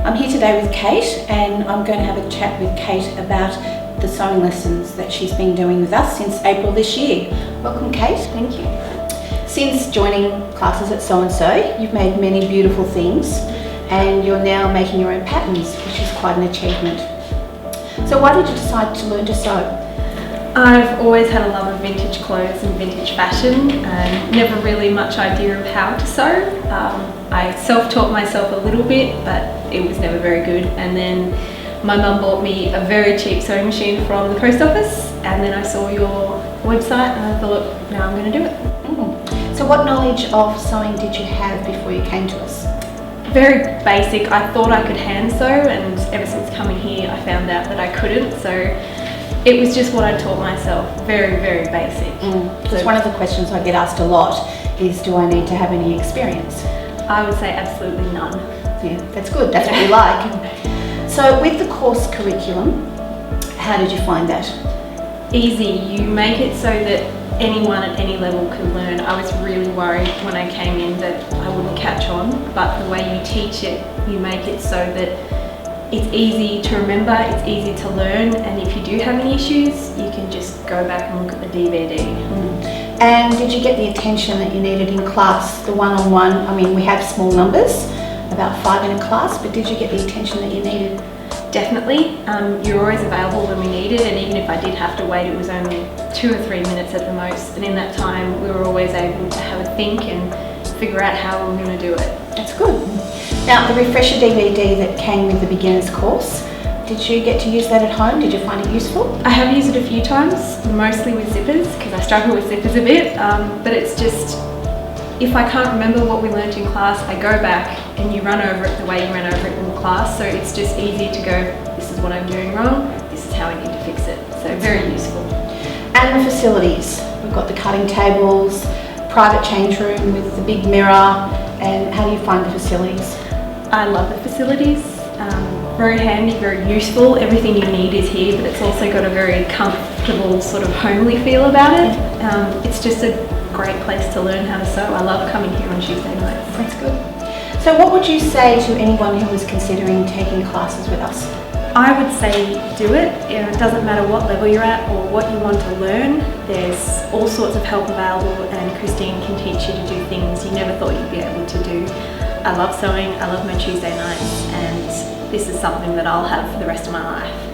I'm here today with Kate, and I'm going to have a chat with Kate about the sewing lessons that she's been doing with us since April this year. Welcome, Kate. Thank you. Since joining classes at Sew and Sew, you've made many beautiful things, and you're now making your own patterns, which is quite an achievement. So why did you decide to learn to sew? I've always had a love of vintage clothes and vintage fashion, and never really much idea of how to sew. I self-taught myself a little bit, but it was never very good. And then my mum bought me a very cheap sewing machine from the post office, and then I saw your website and I thought, now I'm going to do it. So what knowledge of sewing did you have before you came to us? Very basic. I thought I could hand sew, and ever since coming here I found out that I couldn't, so it was just what I taught myself. Very, very basic. Because one of the questions I get asked a lot is, do I need to have any experience? I would say absolutely none. Yeah, that's good. That's what we like. So with the course curriculum, how did you find that? Easy. You make it so that anyone at any level can learn. I was really worried when I came in that I wouldn't catch on, but the way you teach it, you make it so that it's easy to remember, it's easy to learn, and if you do have any issues, you can just go back and look at the DVD. And did you get the attention that you needed in class, the one-on-one? I mean, we have small numbers, about 5 in a class, but did you get the attention that you needed? Definitely. You're always available when we need it, and even if I did have to wait, it was only 2 or 3 minutes at the most, and in that time we were always able to have a think and figure out how we were going to do it. That's good. Now, the refresher DVD that came with the beginner's course, did you get to use that at home? Did you find it useful? I have used it a few times, mostly with zippers, because I struggle with zippers a bit, but it's just, if I can't remember what we learnt in class, I go back and you run over it the way you ran over it in class, so it's just easy to go, this is what I'm doing wrong, this is how I need to fix it. So very useful. And the facilities. We've got the cutting tables, private change room with the big mirror, and how do you find the facilities? I love the facilities. Very handy, very useful. Everything you need is here, but it's also got a very comfortable, sort of homely feel about it. It's just a great place to learn how to sew. I love coming here on Tuesday nights. That's good. So what would you say to anyone who was considering taking classes with us? I would say do it. It doesn't matter what level you're at or what you want to learn. There's all sorts of help available, and Christine can teach you to do things you never thought you'd be able to do. I love sewing, I love my Tuesday nights, and this is something that I'll have for the rest of my life.